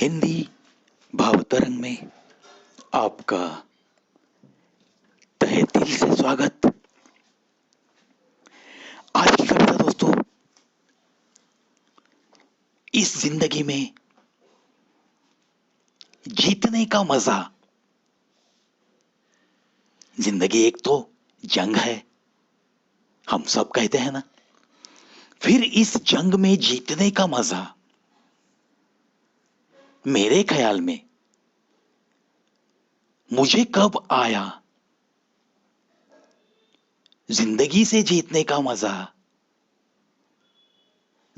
हिंदी भावतरंग में आपका तहे दिल से स्वागत। आज की कविता दोस्तों, इस जिंदगी में जीतने का मजा। जिंदगी एक तो जंग है, हम सब कहते हैं ना। फिर इस जंग में जीतने का मजा मेरे ख्याल में मुझे कब आया। जिंदगी से जीतने का मजा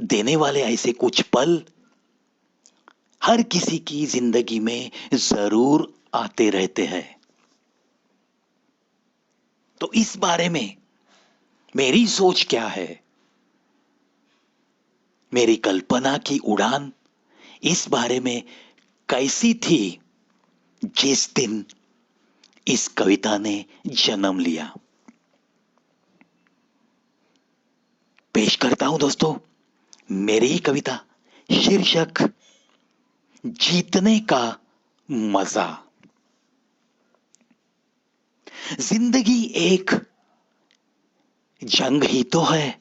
देने वाले ऐसे कुछ पल हर किसी की जिंदगी में जरूर आते रहते हैं। तो इस बारे में मेरी सोच क्या है, मेरी कल्पना की उड़ान इस बारे में कैसी थी जिस दिन इस कविता ने जन्म लिया। पेश करता हूं दोस्तों मेरी ही कविता, शीर्षक जीतने का मजा। जिंदगी एक जंग ही तो है,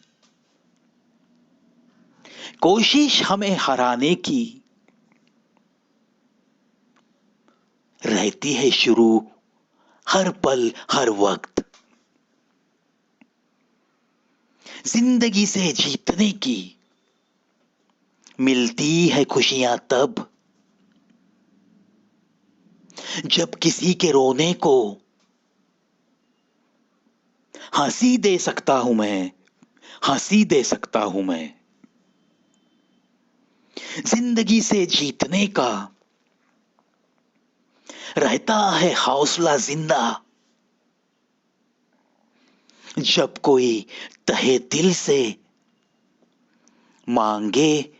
कोशिश हमें हराने की रहती है शुरू हर पल हर वक्त। जिंदगी से जीतने की मिलती है खुशियां तब जब किसी के रोने को हंसी दे सकता हूं मैं, हंसी दे सकता हूं मैं। जिंदगी से जीतने का रहता है हौसला जिंदा जब कोई तहे दिल से मांगे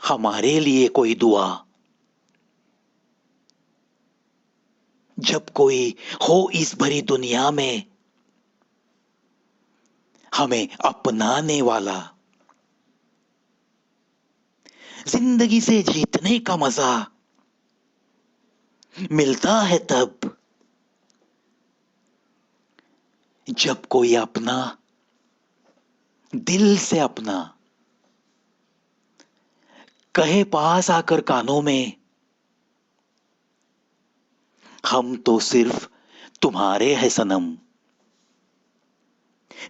हमारे लिए कोई दुआ। जब कोई हो इस भरी दुनिया में हमें अपनाने वाला। जिंदगी से जीतने का मजा मिलता है तब जब कोई अपना, दिल से अपना कहे पास आकर कानों में, हम तो सिर्फ तुम्हारे हैं सनम।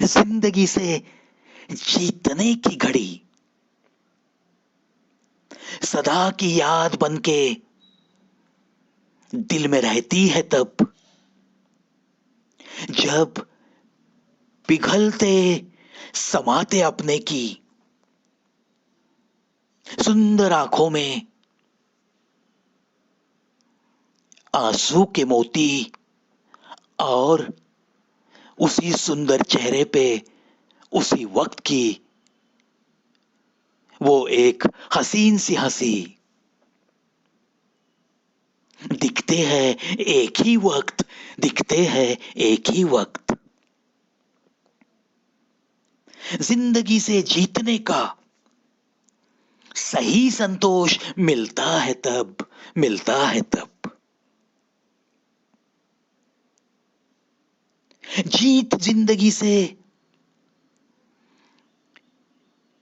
जिंदगी से जीतने की घड़ी सदा की याद बनके दिल में रहती है तब जब पिघलते समाते अपने की सुंदर आंखों में आंसू के मोती और उसी सुंदर चेहरे पे उसी वक्त की वो एक हसीन सी हंसी दिखते हैं एक ही वक्त, दिखते हैं एक ही वक्त। जिंदगी से जीतने का सही संतोष मिलता है तब, मिलता है तब जीत जिंदगी से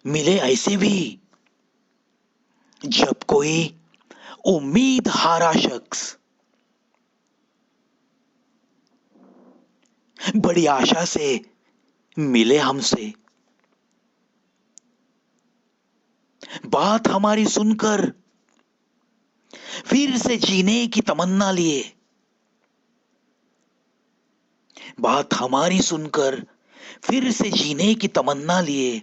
मिले ऐसे भी जब कोई उम्मीद हारा शख्स बड़ी आशा से मिले हमसे, बात हमारी सुनकर फिर से जीने की तमन्ना लिए, बात हमारी सुनकर फिर से जीने की तमन्ना लिए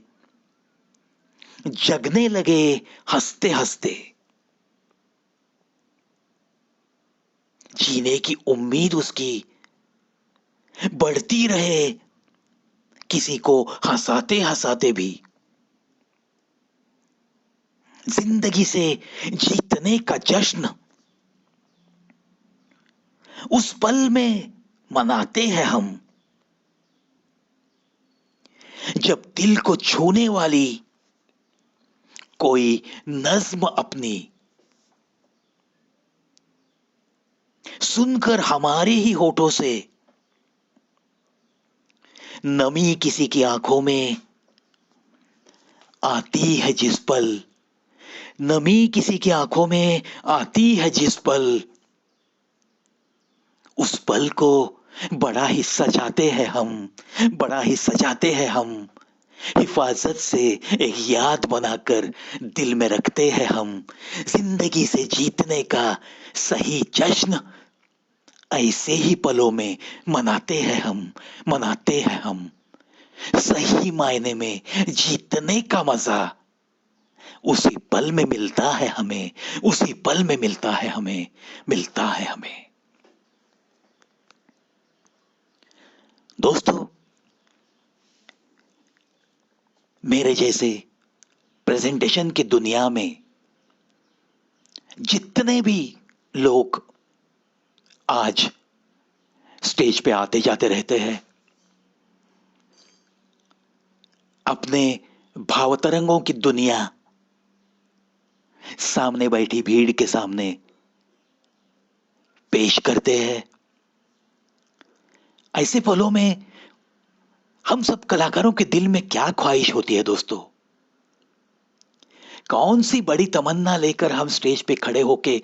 जगने लगे हंसते हंसते। जीने की उम्मीद उसकी बढ़ती रहे किसी को हंसाते हंसाते भी। जिंदगी से जीतने का जश्न उस पल में मनाते हैं हम जब दिल को छूने वाली कोई नज्म अपनी सुनकर हमारे ही होठों से नमी किसी की आंखों में आती है जिस पल, नमी किसी की आंखों में आती है जिस पल, उस पल को बड़ा ही सजाते हैं हम, बड़ा ही सजाते हैं हम, हिफाजत से एक याद बनाकर दिल में रखते हैं हम। जिंदगी से जीतने का सही जश्न ऐसे ही पलों में मनाते हैं हम, मनाते हैं हम। सही मायने में जीतने का मजा उसी पल में मिलता है हमें, उसी पल में मिलता है हमें, मिलता है हमें। दोस्तों, मेरे जैसे प्रेजेंटेशन की दुनिया में जितने भी लोग आज स्टेज पे आते जाते रहते हैं, अपने भावतरंगों की दुनिया सामने बैठी भीड़ के सामने पेश करते हैं, ऐसे पलों में हम सब कलाकारों के दिल में क्या ख्वाहिश होती है दोस्तों? कौन सी बड़ी तमन्ना लेकर हम स्टेज पे खड़े होके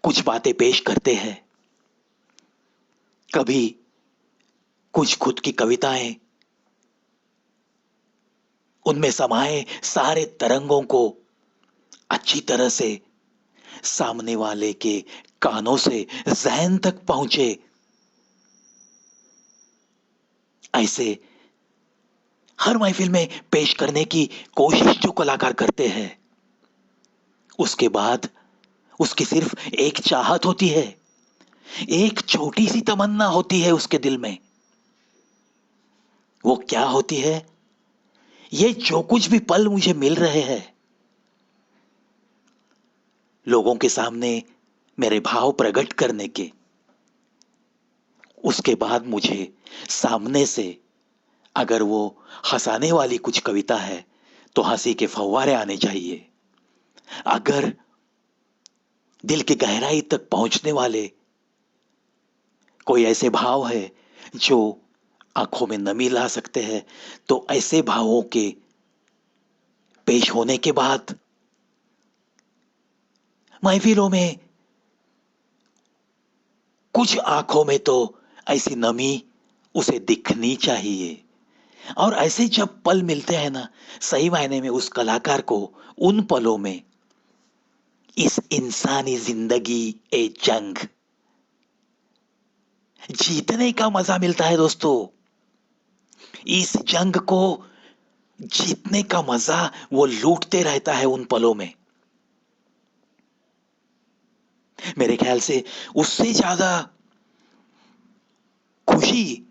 कुछ बातें पेश करते हैं? कभी कुछ खुद की कविताएं, उनमें समाये सारे तरंगों को अच्छी तरह से सामने वाले के कानों से जहन तक पहुंचे, ऐसे हर महफिल में पेश करने की कोशिश जो कलाकार करते हैं, उसके बाद उसकी सिर्फ एक चाहत होती है, एक छोटी सी तमन्ना होती है उसके दिल में। वो क्या होती है? ये जो कुछ भी पल मुझे मिल रहे हैं, लोगों के सामने मेरे भाव प्रकट करने के, उसके बाद मुझे सामने से अगर वो हंसाने वाली कुछ कविता है तो हंसी के फव्वारे आने चाहिए। अगर दिल की गहराई तक पहुंचने वाले कोई ऐसे भाव है जो आंखों में नमी ला सकते हैं, तो ऐसे भावों के पेश होने के बाद महफिलों में कुछ आंखों में तो ऐसी नमी उसे दिखनी चाहिए। और ऐसे जब पल मिलते हैं ना, सही मायने में उस कलाकार को उन पलों में इस इंसानी जिंदगी ए जंग जीतने का मजा मिलता है दोस्तों। इस जंग को जीतने का मजा वो लूटते रहता है उन पलों में। मेरे ख्याल से उससे ज्यादा खुशी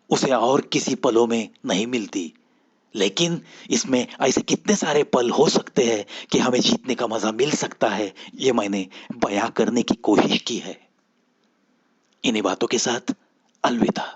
उसे और किसी पलों में नहीं मिलती। लेकिन इसमें ऐसे कितने सारे पल हो सकते हैं कि हमें जीतने का मजा मिल सकता है, ये मैंने बयां करने की कोशिश की है। इन्हीं बातों के साथ अलविदा।